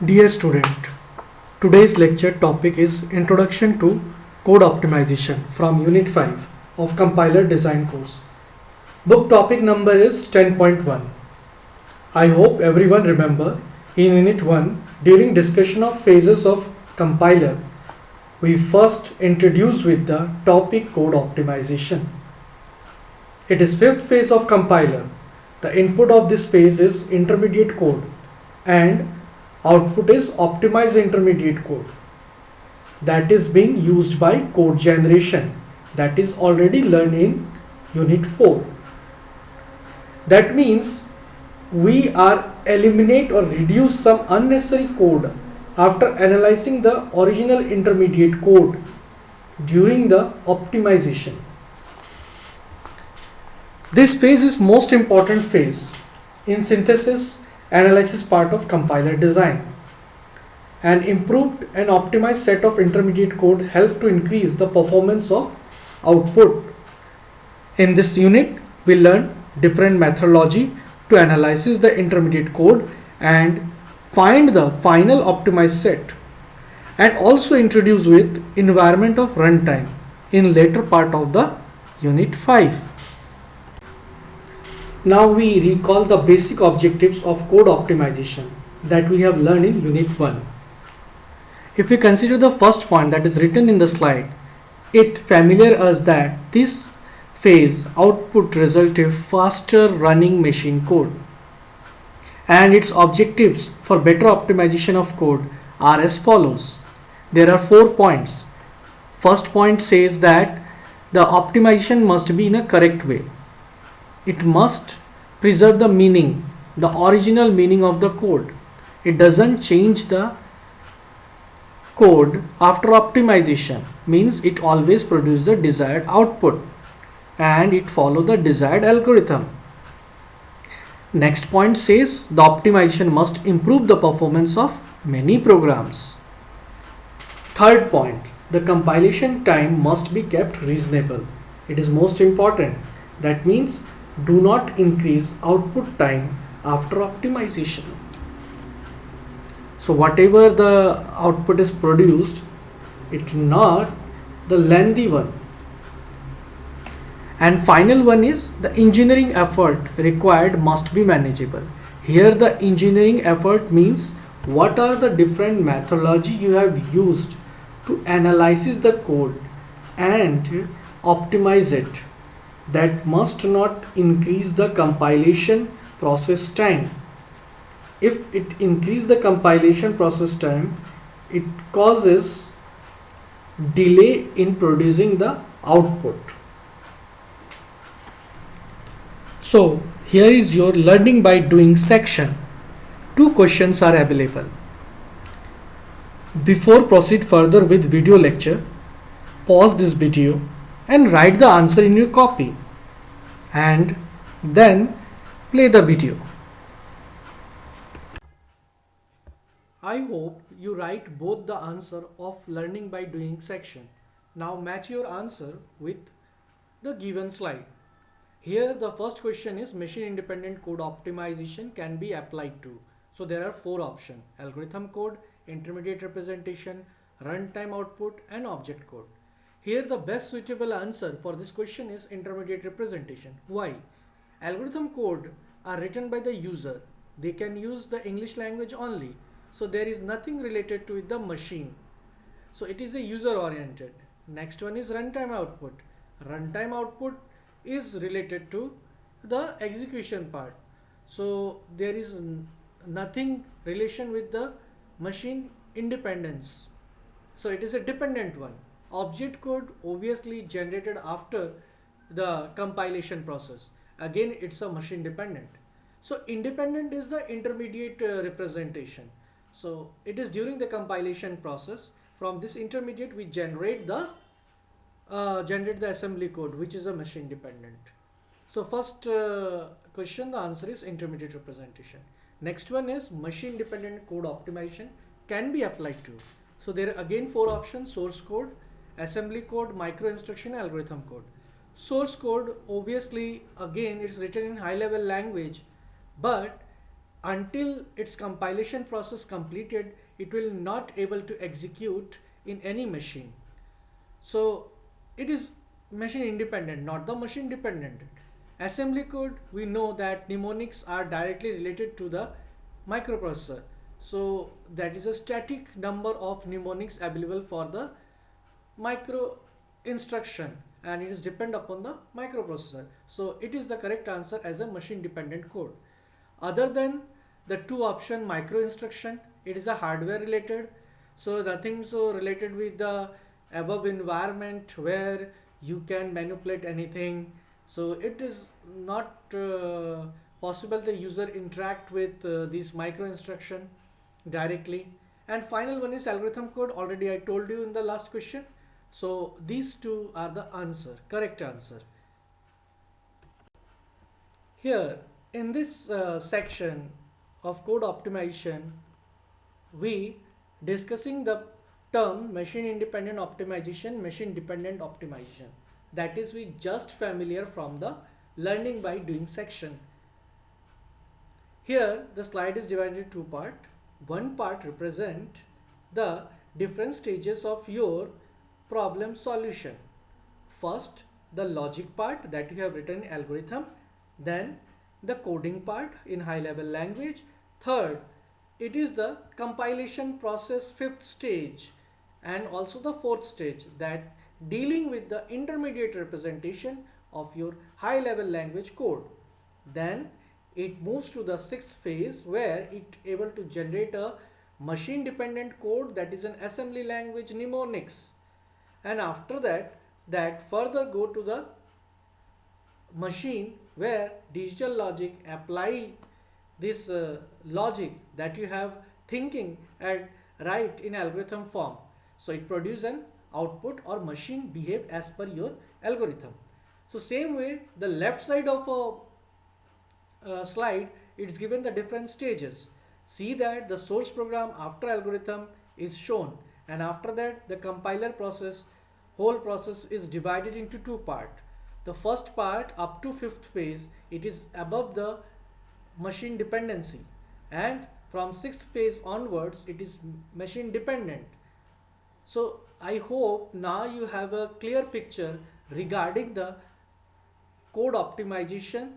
Dear student, today's lecture topic is Introduction to Code Optimization from Unit 5 of Compiler Design course. Book topic number is 10.1. I hope everyone remember in Unit 1 during discussion of phases of compiler we first introduced with the topic code optimization. It is fifth phase of compiler. The input of this phase is intermediate code and output is optimized intermediate code that is being used by code generation, that is already learned in unit 4. That means we are eliminate or reduce some unnecessary code after analyzing the original intermediate code during the optimization. This phase is most important phase in synthesis analysis part of compiler design. An improved and optimized set of intermediate code help to increase the performance of output. In this unit, we learn different methodology to analyze the intermediate code and find the final optimized set, and also introduce with environment of runtime in later part of the unit 5. Now we recall the basic objectives of code optimization that we have learned in unit 1. If we consider the first point that is written in the slide, it familiar us that this phase output result a faster running machine code, and its objectives for better optimization of code are as follows. There are 4 points. First point says that the optimization must be in a correct way. It must preserve the meaning, the original meaning of the code. It doesn't change the code after optimization, means it always produces the desired output and it follow the desired algorithm. Next point says the optimization must improve the performance of many programs. Third point, the compilation time must be kept reasonable. It is most important. That means do not increase output time after optimization. So whatever the output is produced, it's not the lengthy one. And final one is the engineering effort required must be manageable. Here the engineering effort means what are the different methodology you have used to analyze the code and optimize it. That must not increase the compilation process time. If it increases the compilation process time, it causes delay in producing the output. So here is your learning by doing section. 2 questions are available. Before proceed further with video lecture, pause this video and write the answer in your copy and then play the video. I hope you write both the answer of learning by doing section. Now match your answer with the given slide. Here the first question is machine independent code optimization can be applied to. So there are 4 options: algorithm code, intermediate representation, runtime output and object code. Here the best suitable answer for this question is intermediate representation. Why? Algorithm code are written by the user. They can use the English language only. So there is nothing related to the machine. So it is a user oriented. Next one is runtime output. Runtime output is related to the execution part. So there is nothing relation with the machine independence. So it is a dependent one. Object code obviously generated after the compilation process. Again, it's a machine dependent. So independent is the intermediate representation. So it is during the compilation process. From this intermediate we generate the assembly code, which is a machine dependent. So first question, the answer is intermediate representation. Next one is machine dependent code optimization can be applied to. So there are again 4 options: source code, assembly code, micro instruction, algorithm code. Source code obviously again it's written in high level language, but until its compilation process completed, it will not able to execute in any machine. So it is machine independent, not the machine dependent. Assembly code, we know that mnemonics are directly related to the microprocessor. So that is a static number of mnemonics available for the micro instruction, and it is depend upon the microprocessor. So it is the correct answer as a machine dependent code. Other than the two option micro instruction, it is a hardware related. So nothing so related with the above environment where you can manipulate anything. So it is not possible the user interact with these micro instruction directly. And final one is algorithm code, already I told you in the last question. So these two are the answer, correct answer. Here in this section of code optimization, we discussing the term machine independent optimization, machine dependent optimization. That is we just familiar from the learning by doing section. Here the slide is divided into two parts. One part represent the different stages of your problem solution. First, the logic part that you have written in algorithm, then the coding part in high level language. Third, it is the compilation process, fifth stage, and also the fourth stage, that dealing with the intermediate representation of your high level language code. Then it moves to the sixth phase where it able to generate a machine dependent code, that is an assembly language mnemonics. And after that further go to the machine where digital logic apply this logic that you have thinking and write in algorithm form. So it produce an output or machine behave as per your algorithm. So same way the left side of a slide, it's given the different stages. See that the source program after algorithm is shown, and after that the compiler process, whole process is divided into two parts. The first part up to fifth phase, it is above the machine dependency, and from sixth phase onwards it is machine dependent. So I hope now you have a clear picture regarding the code optimization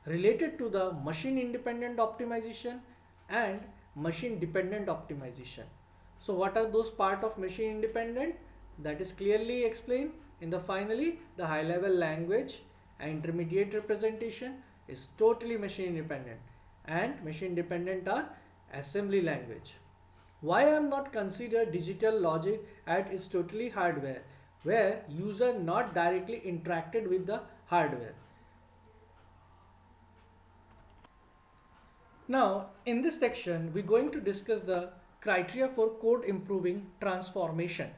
related to the machine independent optimization and machine dependent optimization. So what are those part of machine independent? That is clearly explained in the finally the high level language and intermediate representation is totally machine independent, and machine dependent are assembly language. Why I am not consider digital logic as is totally hardware, where user not directly interacted with the hardware. Now in this section we're going to discuss the criteria for code improving transformation.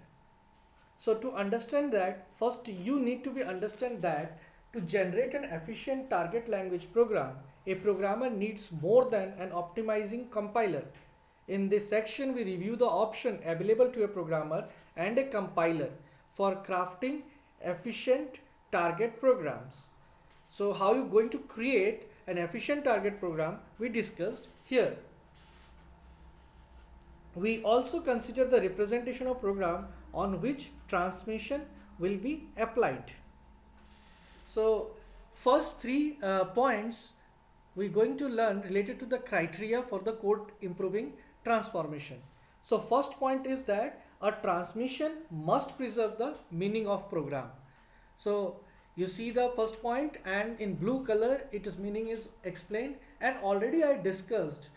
So to understand that, first you need to be understand that to generate an efficient target language program, a programmer needs more than an optimizing compiler. In this section we review the option available to a programmer and a compiler for crafting efficient target programs. So how you going to create an efficient target program we discussed here. We also consider the representation of program on which transmission will be applied. So first three points we're going to learn related to the criteria for the code improving transformation. So first point is that a transmission must preserve the meaning of program. So you see the first point, and in blue color it is meaning is explained, and already I discussed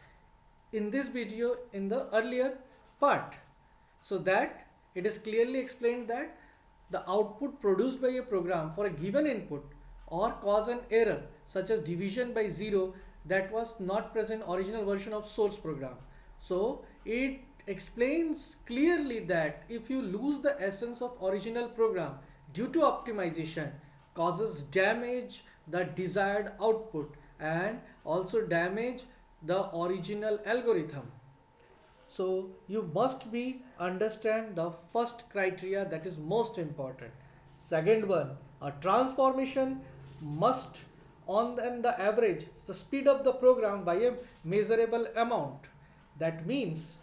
in this video in the earlier part. So that it is clearly explained that the output produced by a program for a given input or cause an error such as division by zero that was not present original version of source program. So it explains clearly that if you lose the essence of original program due to optimization, causes damage the desired output and also damage the original algorithm. So you must be understand the first criteria, that is most important. Second one, a transformation must on and the average, so speed up the program by a measurable amount. That means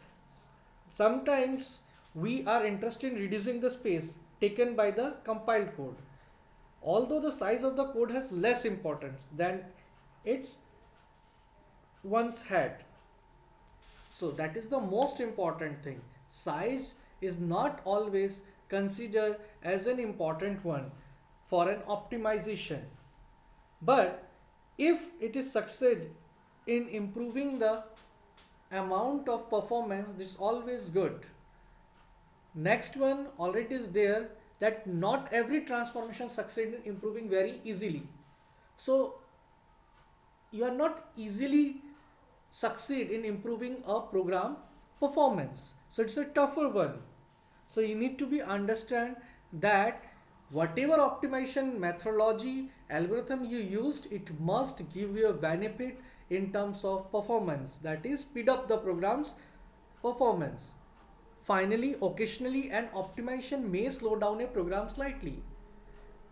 sometimes we are interested in reducing the space taken by the compiled code. Although the size of the code has less importance than its once had. So that is the most important thing. Size is not always considered as an important one for an optimization. But if it is succeed in improving the amount of performance, this is always good. Next one already is there, that not every transformation succeed in improving very easily. So you are not easily succeed in improving a program performance. So it's a tougher one. So you need to be understand that whatever optimization methodology algorithm you used, it must give you a benefit in terms of performance, that is speed up the program's performance. Finally, occasionally an optimization may slow down a program slightly.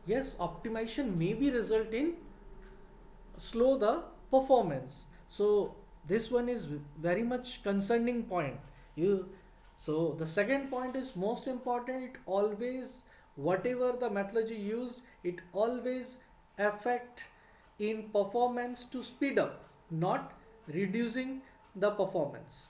Yes, optimization may be result in slow the performance. So this one is very much concerning point. You so the second point is most important. It always, whatever the methodology used, it always affect in performance to speed up, not reducing the performance.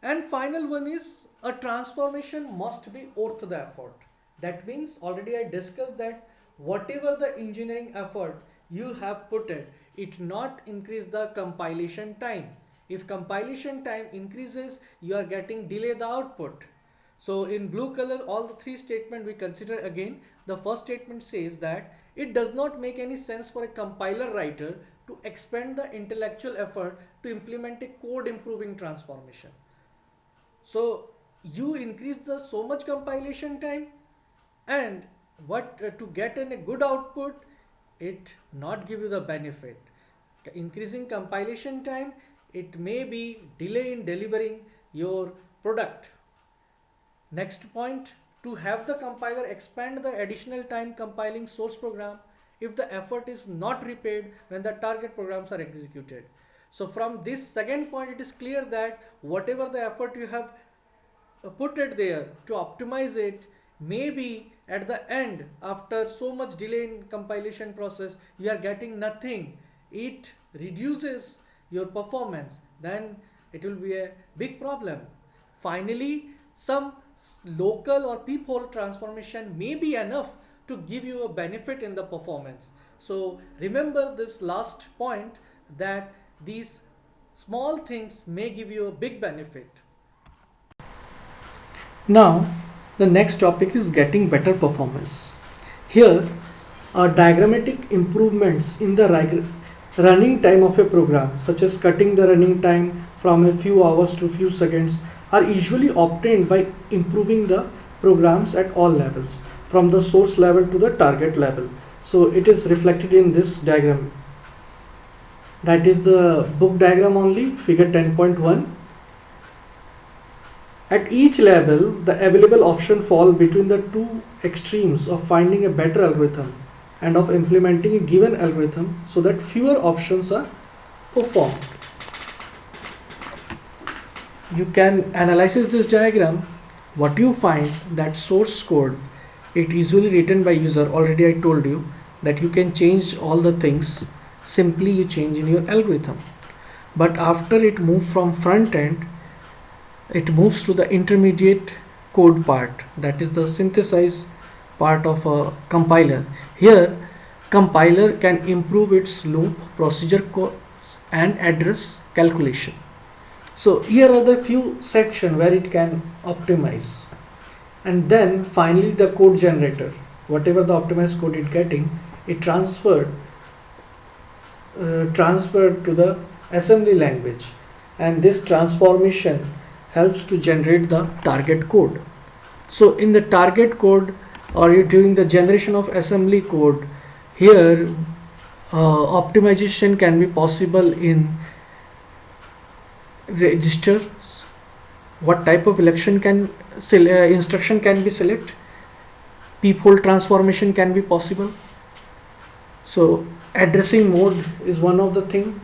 And final one is a transformation must be worth the effort. That means already I discussed that whatever the engineering effort you have put it not increase the compilation time. If compilation time increases, you are getting delay the output. So in blue color, all the three statements we consider again. The first statement says that it does not make any sense for a compiler writer to expend the intellectual effort to implement a code improving transformation. So you increase the so much compilation time, and what to get in a good output, it not give you the benefit. Increasing compilation time, it may be delay in delivering your product. Next point, to have the compiler expand the additional time compiling source program if the effort is not repaid when the target programs are executed. So from this second point, it is clear that whatever the effort you have put it there to optimize it, maybe at the end, after so much delay in compilation process, you are getting nothing. It reduces your performance, then it will be a big problem. Finally, some local or peephole transformation may be enough to give you a benefit in the performance. So remember this last point, that these small things may give you a big benefit. Now, the next topic is getting better performance. Here, diagrammatic improvements in the running time of a program, such as cutting the running time from a few hours to few seconds, are usually obtained by improving the programs at all levels, from the source level to the target level. So it is reflected in this diagram. That is the book diagram only, figure 10.1. At each level, the available options fall between the two extremes of finding a better algorithm and of implementing a given algorithm, so that fewer options are performed. You can analyze this diagram. What you find, that source code, it usually written by user. Already I told you that you can change all the things, simply you change in your algorithm. But after it moves from front end, it moves to the intermediate code part, that is the synthesize part of a compiler. Here, compiler can improve its loop, procedure codes and address calculation. So here are the few sections where it can optimize. And then finally the code generator, whatever the optimized code it getting, it transferred to the assembly language, and this transformation helps to generate the target code. So in the target code, or you doing the generation of assembly code, here optimization can be possible in registers. What type of instruction can be select? Peephole transformation can be possible. So addressing mode is one of the thing.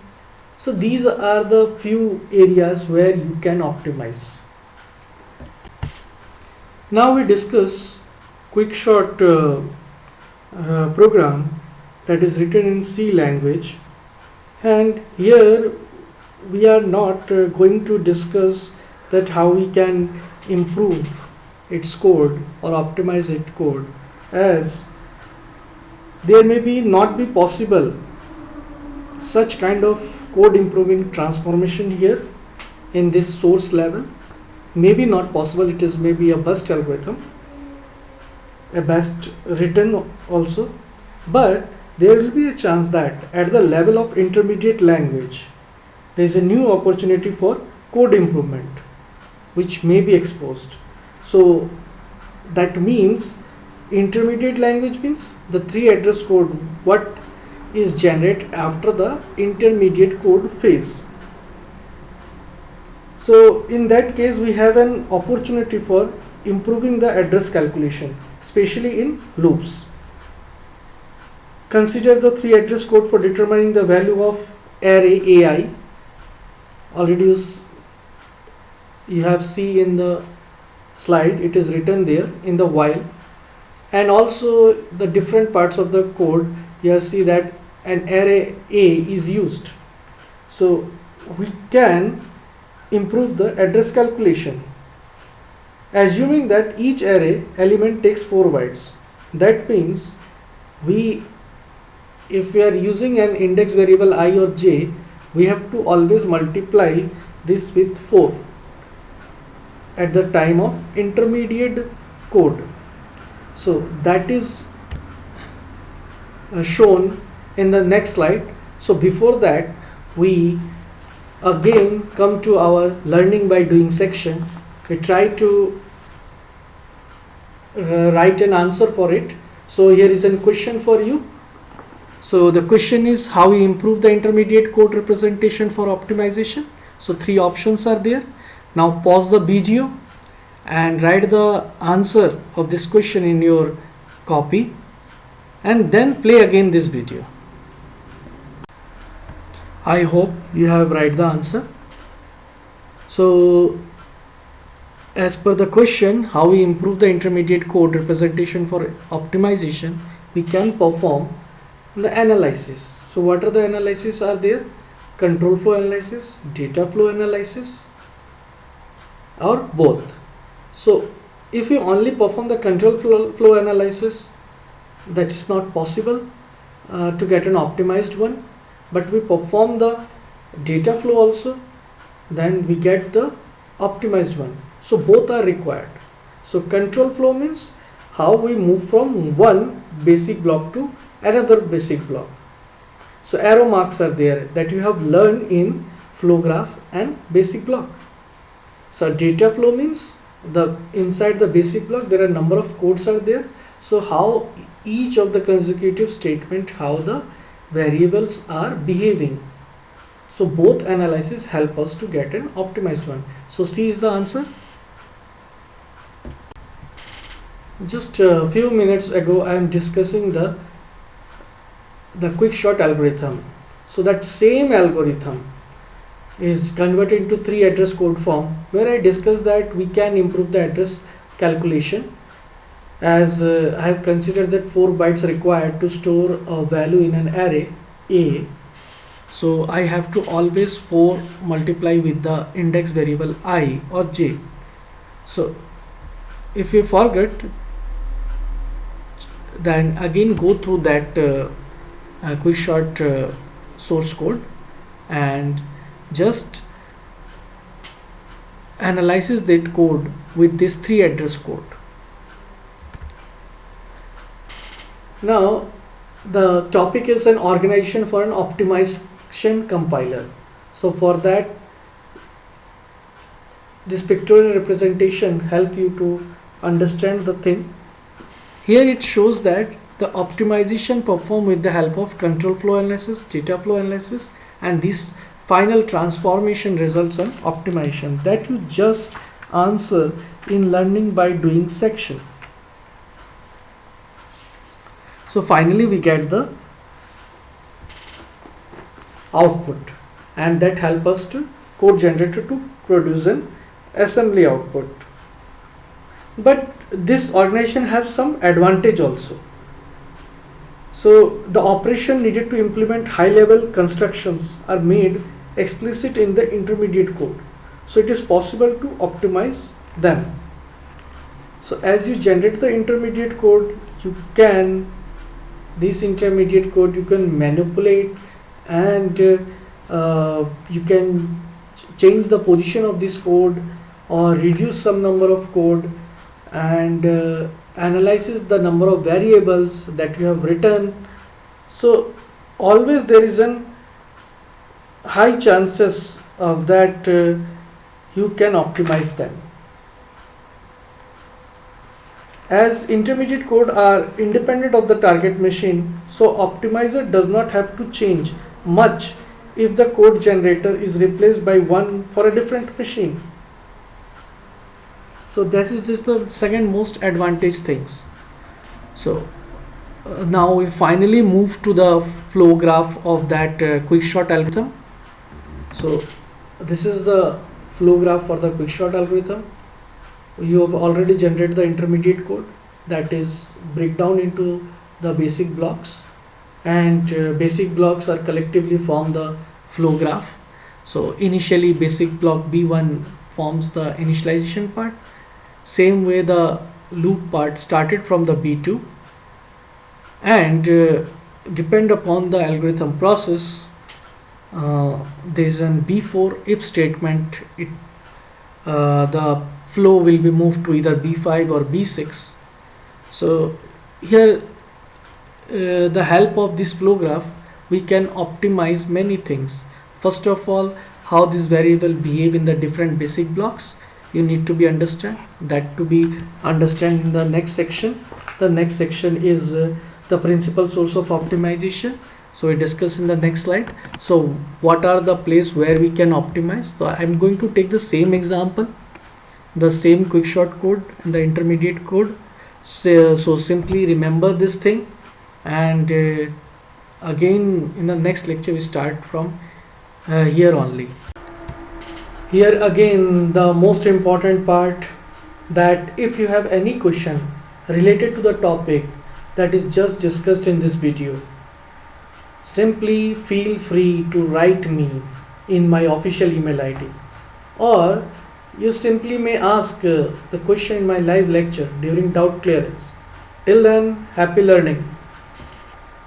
So these are the few areas where you can optimize. Now we discuss quick short program that is written in C language, and here we are not going to discuss that how we can improve its code or optimize its code, as there may be not be possible such kind of code improving transformation here in this source level. Maybe not possible, it is maybe a best algorithm, a best written also, but there will be a chance that at the level of intermediate language there is a new opportunity for code improvement which may be exposed. So that means intermediate language means the 3 address code what is generated after the intermediate code phase. So in that case we have an opportunity for improving the address calculation, especially in loops. Consider the 3 address code for determining the value of array AI. Already you have seen in the slide, it is written there in the while, and also the different parts of the code you see that an array A is used. So we can improve the address calculation, assuming that each array element takes 4 bytes. That means if we are using an index variable I or j, we have to always multiply this with 4 at the time of intermediate code. So that is shown in the next slide. So before that, we again come to our learning by doing section. We try to write an answer for it. So here is a question for you. So the question is how we improve the intermediate code representation for optimization. So 3 options are there. Now pause the video and write the answer of this question in your copy, and then play again this video. I hope you have write the answer. So as per the question, how we improve the intermediate code representation for optimization, we can perform the analysis. So what are the analysis are there? Control flow analysis, data flow analysis, or both. So if you only perform the control flow analysis, that is not possible to get an optimized one, but we perform the data flow also, then we get the optimized one. So both are required. So control flow means how we move from one basic block to another basic block. So arrow marks are there that you have learned in flow graph and basic block. So data flow means the inside the basic block there are number of codes are there. So how each of the consecutive statement, how the variables are behaving. So both analysis help us to get an optimized one. So C is the answer. Just a few minutes ago I am discussing the quick short algorithm. So that same algorithm is converted into 3 address code form, where I discussed that we can improve the address calculation, as I have considered that 4 bytes required to store a value in an array A. So I have to always 4 multiply with the index variable I or j. So if you forget, then again go through that quick short source code and just analysis that code with this 3 address code. Now the topic is an organization for an optimization compiler. So for that, this pictorial representation help you to understand the thing. Here it shows that the optimization performed with the help of control flow analysis, data flow analysis, and this final transformation results in optimization that you just answer in learning by doing section. So finally we get the output, and that help us to code generator to produce an assembly output. But this organization has some advantage also. So the operation needed to implement high level constructions are made explicit in the intermediate code, so it is possible to optimize them. So as you generate the intermediate code, you can this intermediate code you can manipulate, and you can change the position of this code or reduce some number of code, and analyzes the number of variables that you have written. So always there is an high chances of that you can optimize them. As intermediate code are independent of the target machine, so optimizer does not have to change much if the code generator is replaced by one for a different machine. So this is the second most advantage things. So now we finally move to the flow graph of that quickshot algorithm. So this is the flow graph for the quickshot algorithm. You have already generated the intermediate code, that is break down into the basic blocks, and basic blocks are collectively form the flow graph. So initially basic block B1 forms the initialization part. Same way the loop part started from the B2, and depend upon the algorithm process, there is an B4 if statement. The flow will be moved to either B5 or B6. So here the help of this flow graph, we can optimize many things. First of all, how this variable behave in the different basic blocks, you need to be understand that to be understand in the next section. The next section is the principal source of optimization, so we discuss in the next slide. So what are the place where we can optimize? So I'm going to take the same example, the same quickshot code and the intermediate code. So simply remember this thing, and again in the next lecture we start from here only. Here again the most important part, that if you have any question related to the topic that is just discussed in this video, simply feel free to write me in my official email ID, or you simply may ask the question in my live lecture during doubt clearance. Till then, happy learning.